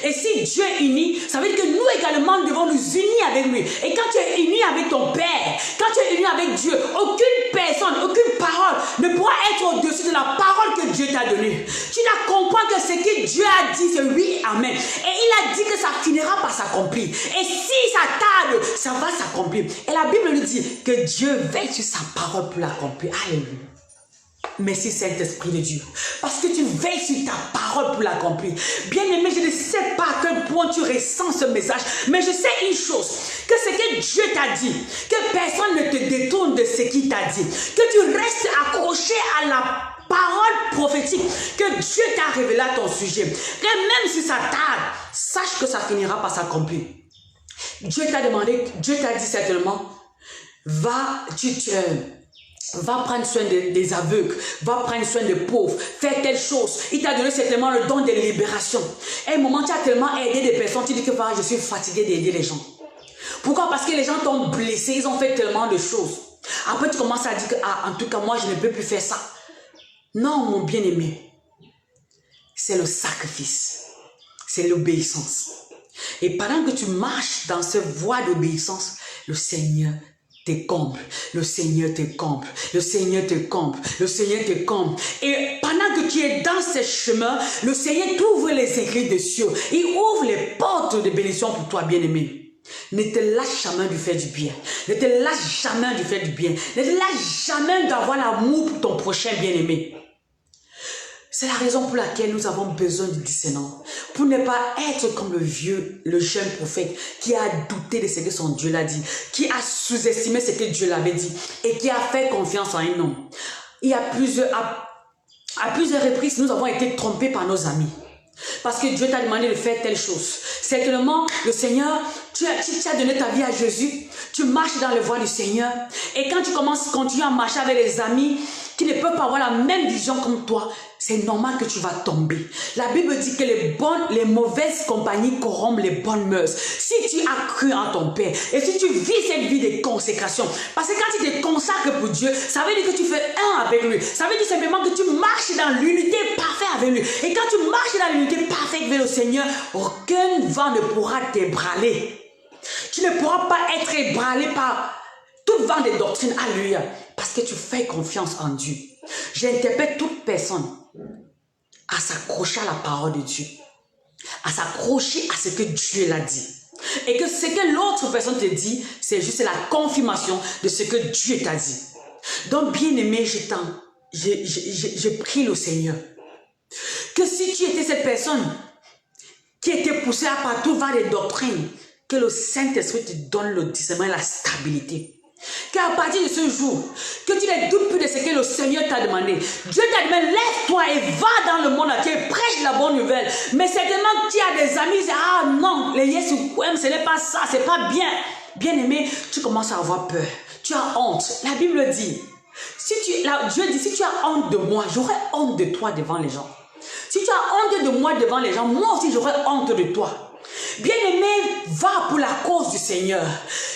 [SPEAKER 1] Et si Dieu est uni, ça veut dire que nous également devons nous unir avec lui. Et quand tu es uni avec ton Père, quand tu es uni avec Dieu, aucune personne, aucune parole ne pourra être au-dessus de la parole que Dieu t'a donnée. Tu dois comprendre que ce que Dieu a dit, c'est oui, amen. Et il a dit que ça finira par s'accomplir. Et si ça tarde, ça va s'accomplir. Et la Bible nous dit que Dieu veille sur sa parole pour l'accomplir. Alléluia. Merci Saint-Esprit de Dieu. Parce que tu veilles sur ta parole pour l'accomplir. Bien-aimé, je ne sais pas à quel point tu ressens ce message. Mais je sais une chose. Que ce que Dieu t'a dit. Que personne ne te détourne de ce qu'il t'a dit. Que tu restes accroché à la parole prophétique. Que Dieu t'a révélé à ton sujet. Que même si ça tarde, sache que ça finira par s'accomplir. Dieu t'a demandé, Dieu t'a dit certainement, va, Va prendre soin des aveugles, va prendre soin des pauvres, fais telle chose. Il t'a donné certainement le don de libération. À un moment, tu as tellement aidé des personnes, tu dis que je suis fatigué d'aider les gens. Pourquoi? Parce que les gens t'ont blessé, ils ont fait tellement de choses. Après, tu commences à dire que, en tout cas, moi, je ne peux plus faire ça. Non, mon bien-aimé, c'est le sacrifice, c'est l'obéissance. Et pendant que tu marches dans cette voie d'obéissance, le Seigneur te comble, le Seigneur te comble, le Seigneur te comble, le Seigneur te comble. Et pendant que tu es dans ce chemin, le Seigneur t'ouvre les écrits des cieux. Il ouvre les portes de bénédiction pour toi, bien-aimé. Ne te lâche jamais du faire du bien. Ne te lâche jamais du faire du bien. Ne te lâche jamais d'avoir l'amour pour ton prochain, bien-aimé. C'est la raison pour laquelle nous avons besoin du discernement. Pour ne pas être comme le jeune prophète qui a douté de ce que son Dieu l'a dit, qui a sous-estimé ce que Dieu l'avait dit et qui a fait confiance en un homme. À plusieurs reprises, nous avons été trompés par nos amis. Parce que Dieu t'a demandé de faire telle chose. Certainement, le Seigneur, tu as donné ta vie à Jésus. Tu marches dans le voie du Seigneur. Et quand tu continues à marcher avec les amis qui ne peuvent pas avoir la même vision comme toi, c'est normal que tu vas tomber. La Bible dit que les mauvaises compagnies corrompent les bonnes mœurs. Si tu as cru en ton Père et si tu vis cette vie de consécration, parce que quand tu te consacres pour Dieu, ça veut dire que tu fais un avec lui. Ça veut dire simplement que tu marches dans l'unité parfaite avec lui. Et quand tu marches dans l'unité parfaite avec le Seigneur, aucun vent ne pourra t'ébranler. Tu ne pourras pas être ébranlé par tout vent de doctrine à lui, parce que tu fais confiance en Dieu. J'interpelle toute personne à s'accrocher à la parole de Dieu, à s'accrocher à ce que Dieu l'a dit. Et que ce que l'autre personne te dit, c'est juste la confirmation de ce que Dieu t'a dit. Donc, bien-aimé, je prie le Seigneur que si tu étais cette personne qui était poussée par tout vent de doctrine, que le Saint-Esprit te donne le discernement et la stabilité. Qu'à partir de ce jour, que tu ne doutes plus de ce que le Seigneur t'a demandé. Dieu t'a demandé, lève-toi et va dans le monde entier, prêche la bonne nouvelle. Mais certainement, tu as des amis qui disent, ah non, les yes ou ce n'est pas ça, c'est pas bien. Bien-aimé, tu commences à avoir peur. Tu as honte. La Bible dit, Dieu dit, si tu as honte de moi, j'aurai honte de toi devant les gens. Si tu as honte de moi devant les gens, moi aussi j'aurai honte de toi. Bien-aimé, va pour la cause du Seigneur.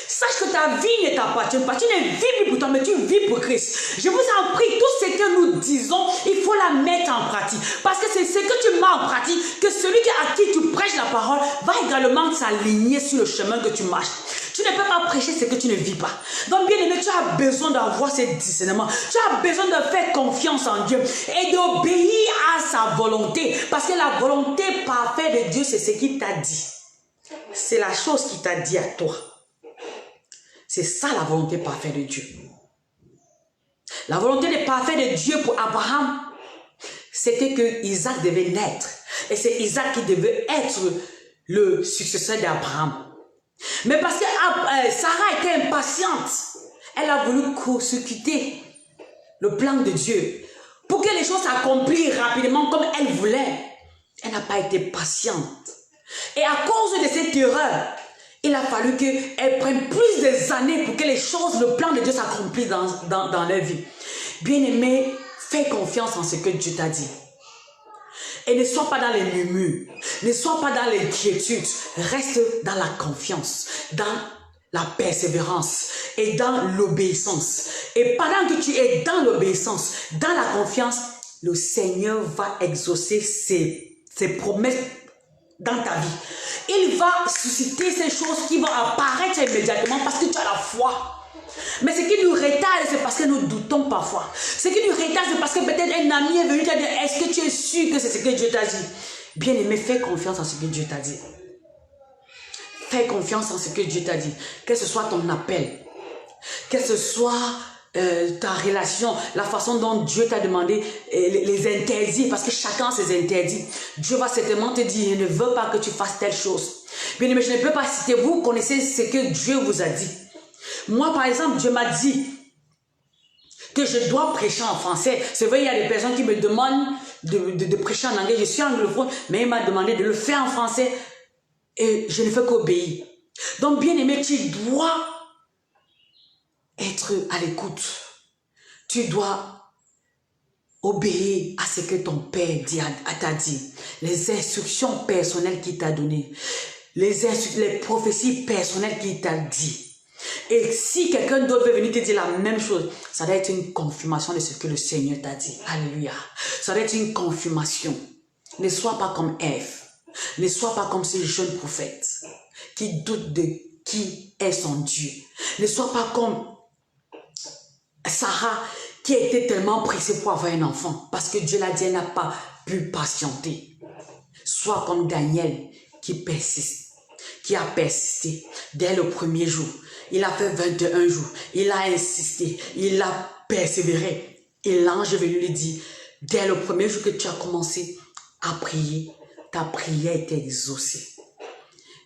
[SPEAKER 1] Sache que ta vie ne t'appartient pas. Tu ne vis plus pour toi, mais tu vis pour Christ. Je vous en prie, tout ce que nous disons, il faut la mettre en pratique. Parce que c'est ce que tu mets en pratique, que celui à qui tu prêches la parole va également s'aligner sur le chemin que tu marches. Tu ne peux pas prêcher ce que tu ne vis pas. Donc, bien aimé, tu as besoin d'avoir ce discernement. Tu as besoin de faire confiance en Dieu et d'obéir à sa volonté. Parce que la volonté parfaite de Dieu, c'est ce qu'il t'a dit. C'est la chose qu'il t'a dit à toi. C'est ça la volonté parfaite de Dieu. La volonté parfaite de Dieu pour Abraham, c'était que Isaac devait naître. Et c'est Isaac qui devait être le successeur d'Abraham. Mais parce que Sarah était impatiente, elle a voulu court-circuiter le plan de Dieu pour que les choses s'accomplissent rapidement comme elle voulait. Elle n'a pas été patiente. Et à cause de cette erreur, il a fallu qu'elle prenne plus d'années pour que les choses, le plan de Dieu s'accomplisse dans leur vie. Bien-aimé, fais confiance en ce que Dieu t'a dit. Et ne sois pas dans les murmures, ne sois pas dans l'inquiétude, reste dans la confiance, dans la persévérance et dans l'obéissance. Et pendant que tu es dans l'obéissance, dans la confiance, le Seigneur va exaucer ses promesses dans ta vie. Il va susciter ces choses qui vont apparaître immédiatement parce que tu as la foi. Mais ce qui nous retarde, c'est parce que nous doutons parfois. Ce qui nous retarde, c'est parce que peut-être un ami est venu te dire, est-ce que tu es sûr que c'est ce que Dieu t'a dit? Bien aimé, fais confiance en ce que Dieu t'a dit. Fais confiance en ce que Dieu t'a dit. Que ce soit ton appel, que ce soit ta relation, la façon dont Dieu t'a demandé les interdits, parce que chacun a ses interdits. Dieu va certainement te dire, je ne veux pas que tu fasses telle chose. Bien aimé, je ne peux pas citer, vous connaissez ce que Dieu vous a dit. Moi, par exemple, Dieu m'a dit que je dois prêcher en français. C'est vrai, il y a des personnes qui me demandent de prêcher en anglais. Je suis anglophone, mais il m'a demandé de le faire en français et je ne fais qu'obéir. Donc, bien aimé, tu dois être à l'écoute. tu dois obéir à ce que ton père t'a dit. Les instructions personnelles qu'il t'a données. Les prophéties personnelles qu'il t'a dit. Et si quelqu'un d'autre veut venir te dire la même chose, ça doit être une confirmation de ce que le Seigneur t'a dit. Alléluia. Ça doit être une confirmation. Ne sois pas comme Ève. Ne sois pas comme ces jeunes prophètes qui doutent de qui est son Dieu. Ne sois pas comme Sarah qui était tellement pressée pour avoir un enfant parce que Dieu l'a dit, elle n'a pas pu patienter. Sois comme Daniel qui persiste, qui a persisté dès le premier jour. Il a fait 21 jours. Il a insisté. Il a persévéré. Et l'ange est venu lui dire, dès le premier jour que tu as commencé à prier, ta prière était exaucée.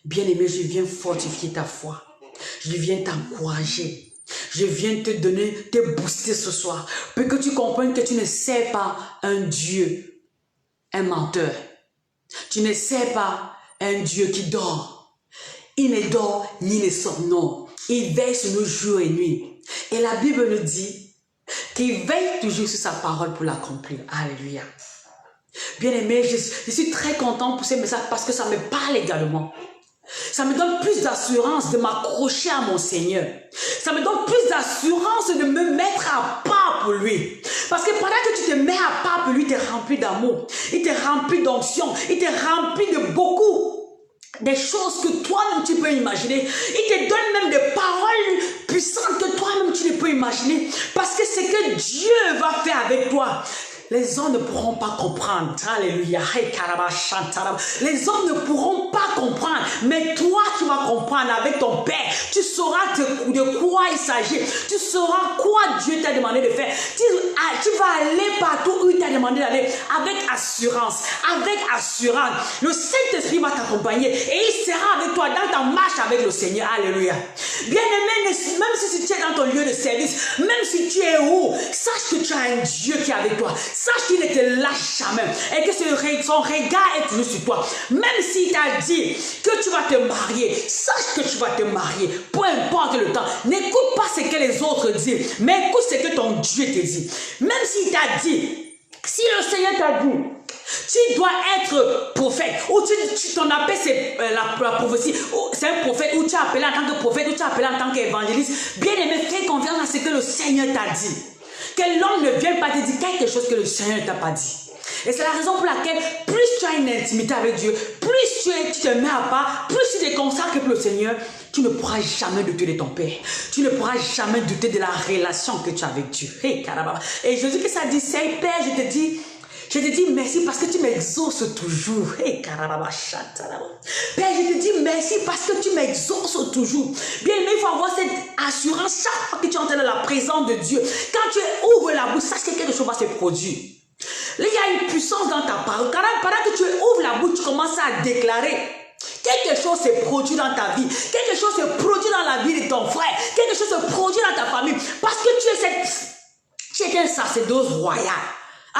[SPEAKER 1] Bien-aimé, je viens fortifier ta foi. Je viens t'encourager. Je viens te donner, te booster ce soir. Pour que tu comprennes que tu ne sais pas un Dieu, un menteur. Tu ne sais pas un Dieu qui dort. Il ne dort ni ne somnole. Il veille sur nous jour et nuit. Et la Bible nous dit qu'il veille toujours sur sa parole pour l'accomplir. Alléluia. Bien-aimé, je suis très content pour ce message parce que ça me parle également. Ça me donne plus d'assurance de m'accrocher à mon Seigneur. Ça me donne plus d'assurance de me mettre à part pour lui. Parce que pendant que tu te mets à part pour lui, il t'est rempli d'amour. Il t'est rempli d'onction. Il t'est rempli de beaucoup. Des choses que toi-même tu peux imaginer. Il te donne même des paroles puissantes que toi-même tu ne peux imaginer. Parce que ce que Dieu va faire avec toi, les hommes ne pourront pas comprendre. Alléluia. Les hommes ne pourront pas comprendre. Mais toi, tu vas comprendre avec ton Père. Tu sauras de quoi il s'agit. Tu sauras quoi Dieu t'a demandé de faire. Tu vas aller partout où il t'a demandé d'aller avec assurance. Avec assurance. Le Saint-Esprit va t'accompagner et il sera avec toi dans ta marche avec le Seigneur. Alléluia. Bien-aimé, même si tu es dans ton lieu de service, même si tu es où, sache que tu as un Dieu qui est avec toi. Sache qu'il ne te lâche jamais et que son regard est toujours sur toi. Même s'il t'a dit que tu vas te marier, sache que tu vas te marier. Peu importe le temps. N'écoute pas ce que les autres disent, mais écoute ce que ton Dieu te dit. Même s'il t'a dit, si le Seigneur t'a dit, tu dois être prophète, ou ton appel c'est la prophétie, c'est un prophète, ou tu es appelé en tant que prophète, ou tu es appelé en tant qu'évangéliste, bien aimé, fais confiance à ce que le Seigneur t'a dit. Que l'homme ne vienne pas te dire quelque chose que le Seigneur ne t'a pas dit. Et c'est la raison pour laquelle plus tu as une intimité avec Dieu, plus tu te mets à part, plus tu te consacres pour le Seigneur, tu ne pourras jamais douter de ton Père. Tu ne pourras jamais douter de la relation que tu as avec Dieu. Hey, caramba. Et Jésus qui ça dit, c'est Père, je te dis merci parce que tu m'exauces toujours. Hey, caramba, Père, je te dis merci parce que tu m'exauces toujours. Bien aimé, il faut avoir cette assurance chaque fois que tu entres dans la présence de Dieu. Quand tu ouvres la bouche, sache que quelque chose va se produire. Là, il y a une puissance dans ta parole. Pendant que tu ouvres la bouche, tu commences à déclarer. Quelque chose se produit dans ta vie. Quelque chose se produit dans la vie de ton frère. Quelque chose se produit dans ta famille. Parce que tu es un sacerdoce royal.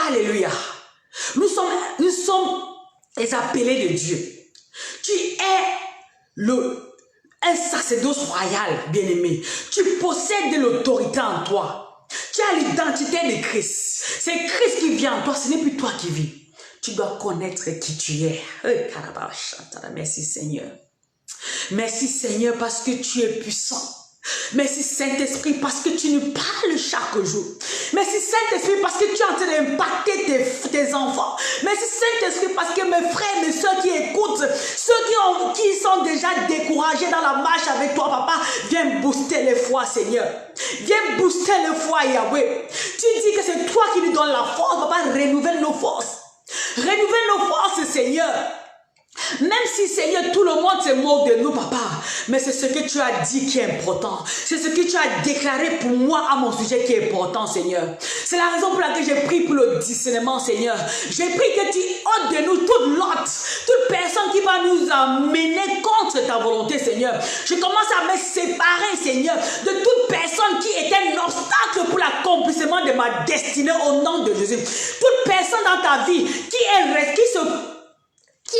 [SPEAKER 1] Alléluia. Nous sommes les appelés de Dieu. Tu es un sacerdoce royal, bien-aimé. Tu possèdes de l'autorité en toi. Tu as l'identité de Christ. C'est Christ qui vit en toi, ce n'est plus toi qui vis. Tu dois connaître qui tu es. Merci Seigneur. Merci Seigneur parce que tu es puissant. Merci Saint-Esprit parce que tu nous parles chaque jour. Merci Saint-Esprit parce que tu es en train d'impacter tes enfants. Merci Saint-Esprit parce que mes frères et mes soeurs qui écoutent, ceux qui sont déjà découragés dans la marche avec toi, papa, viens booster les foi, Seigneur. Viens booster les foi, Yahweh. Tu dis que c'est toi qui nous donnes la force, papa, renouvelle nos forces. Renouvelle nos forces, Seigneur. Même si, Seigneur, tout le monde se moque de nous, papa, mais c'est ce que tu as dit qui est important. C'est ce que tu as déclaré pour moi à mon sujet qui est important, Seigneur. C'est la raison pour laquelle j'ai prié pour le discernement, Seigneur. J'ai prié que tu ôtes de nous toute l'autre, toute personne qui va nous amener contre ta volonté, Seigneur. Je commence à me séparer, Seigneur, de toute personne qui est un obstacle pour l'accomplissement de ma destinée au nom de Jésus. Toute personne dans ta vie qui est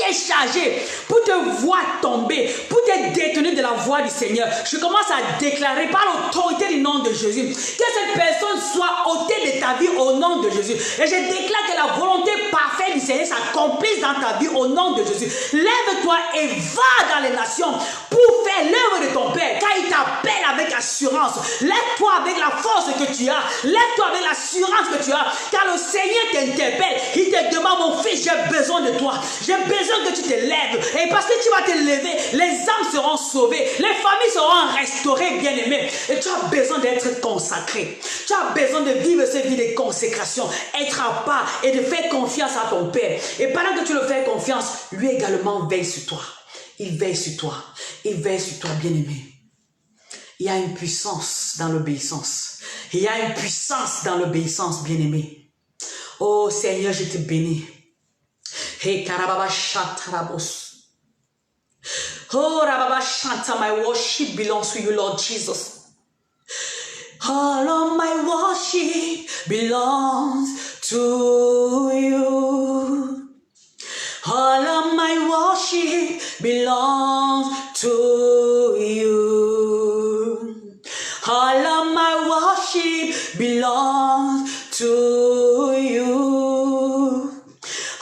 [SPEAKER 1] est chargé pour te voir tomber, pour te détourner de la voie du Seigneur, je commence à déclarer par l'autorité du nom de Jésus que cette personne soit ôtée de ta vie au nom de Jésus. Et je déclare que la volonté parfaite du Seigneur s'accomplisse dans ta vie au nom de Jésus. Lève-toi et va dans les nations pour faire l'œuvre de ton Père, car il t'appelle avec assurance. Lève-toi avec la force que tu as. Lève-toi avec l'assurance que tu as, car le Seigneur t'interpelle. Il te demande, mon fils, j'ai besoin de toi. J'ai besoin que tu te lèves. Et parce que tu vas te lever, les âmes seront sauvées, les familles seront restaurées, bien-aimées. Et tu as besoin d'être consacré. Tu as besoin de vivre cette vie de consécration, être à part et de faire confiance à ton Père. Et pendant que tu le fais confiance, lui également veille sur toi. Il veille sur toi. Il veille sur toi, bien-aimé. Il y a une puissance dans l'obéissance. Il y a une puissance dans l'obéissance, bien-aimé. Oh Seigneur, je te bénis. Hey, Karababa Shantarabos. Oh, Rababa Shanta, my worship belongs to you, Lord Jesus. All of my worship belongs to you. All of my worship belongs to you. All of my worship belongs to you.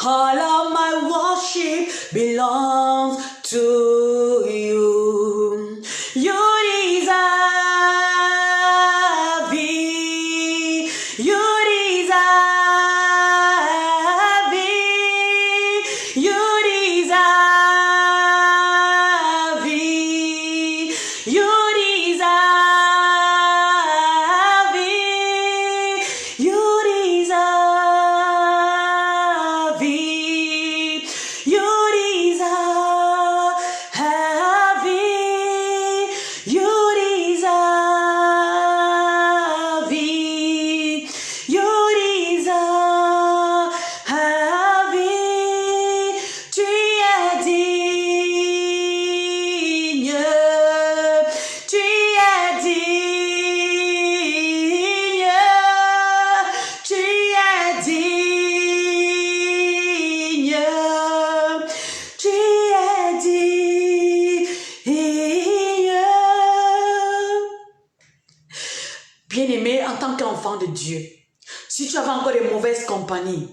[SPEAKER 1] All of my worship belongs to you. You deserve it. You deserve it. You deserve it. You deserve it. You deserve it. You deserve it. You deserve it. You deserve it. Tu es digne. Tu es digne. Tu es digne. Tu es digne. Bien-aimé, en tant qu'enfant de Dieu, si tu avais encore des mauvaises compagnies,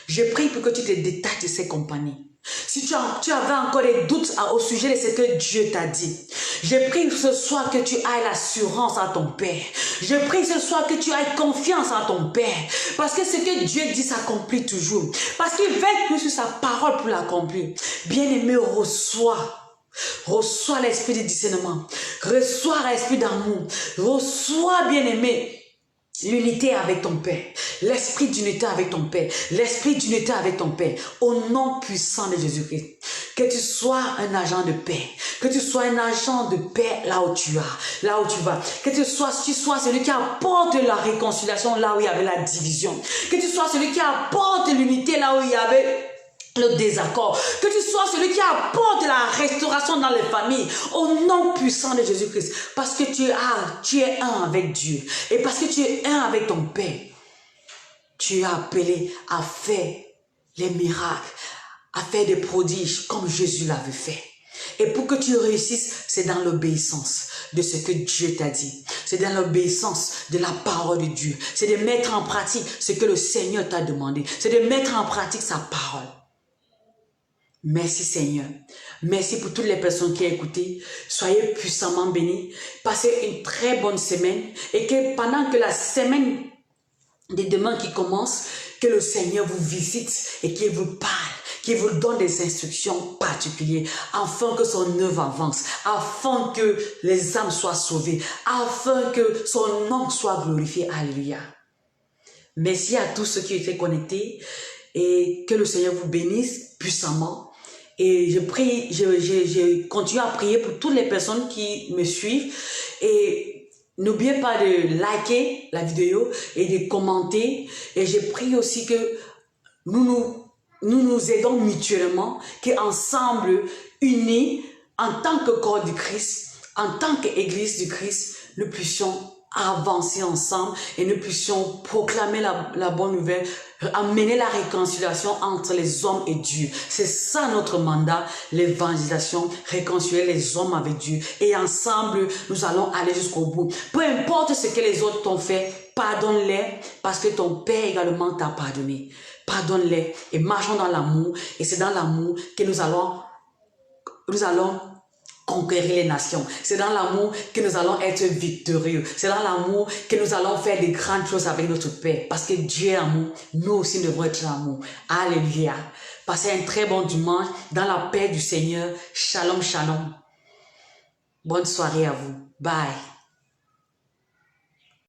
[SPEAKER 1] je prie pour que tu te détaches de ces compagnies. Si tu avais encore des doutes au sujet de ce que Dieu t'a dit, je prie ce soir que tu aies l'assurance à ton Père. Je prie ce soir que tu aies confiance en ton Père. Parce que ce que Dieu dit s'accomplit toujours. Parce qu'il veille plus sur sa parole pour l'accomplir. Bien-aimé, reçois. Reçois l'esprit de discernement. Reçois l'esprit d'amour. Reçois, bien-aimé, l'unité avec ton Père, l'esprit d'unité avec ton Père, l'esprit d'unité avec ton Père, au nom puissant de Jésus-Christ. Que tu sois un agent de paix, que tu sois un agent de paix là où tu vas, que tu sois celui qui apporte la réconciliation là où il y avait la division, que tu sois celui qui apporte l'unité là où il y avait le désaccord, que tu sois celui qui apporte la restauration dans les familles, au nom puissant de Jésus-Christ, parce que tu es un avec Dieu, et parce que tu es un avec ton Père, tu es appelé à faire les miracles, à faire des prodiges comme Jésus l'avait fait. Et pour que tu réussisses, c'est dans l'obéissance de ce que Dieu t'a dit. C'est dans l'obéissance de la parole de Dieu. C'est de mettre en pratique ce que le Seigneur t'a demandé. C'est de mettre en pratique sa parole. Merci Seigneur. Merci pour toutes les personnes qui ont écouté. Soyez puissamment bénis. Passez une très bonne semaine. Et que pendant que la semaine de demain qui commence, que le Seigneur vous visite et qu'il vous parle, qu'il vous donne des instructions particulières, afin que son œuvre avance, afin que les âmes soient sauvées, afin que son nom soit glorifié. Alléluia. Merci à tous ceux qui étaient connectés et que le Seigneur vous bénisse puissamment. Et je continue à prier pour toutes les personnes qui me suivent. Et n'oubliez pas de liker la vidéo et de commenter. Et je prie aussi que nous nous aidons mutuellement, qu'ensemble, unis, en tant que corps du Christ, en tant qu'Église du Christ, nous puissions avancer ensemble et nous puissions proclamer la bonne nouvelle amener la réconciliation entre les hommes et Dieu. C'est ça notre mandat, l'évangélisation, réconcilier les hommes avec Dieu. Et ensemble, nous allons aller jusqu'au bout. Peu importe ce que les autres t'ont fait, pardonne-les parce que ton Père également t'a pardonné. Pardonne-les et marchons dans l'amour. Et c'est dans l'amour que nous allons conquérir les nations. C'est dans l'amour que nous allons être victorieux. C'est dans l'amour que nous allons faire des grandes choses avec notre Père. Parce que Dieu est amour. Nous aussi devons être amour. Alléluia. Passez un très bon dimanche dans la paix du Seigneur. Shalom, shalom. Bonne soirée à vous. Bye.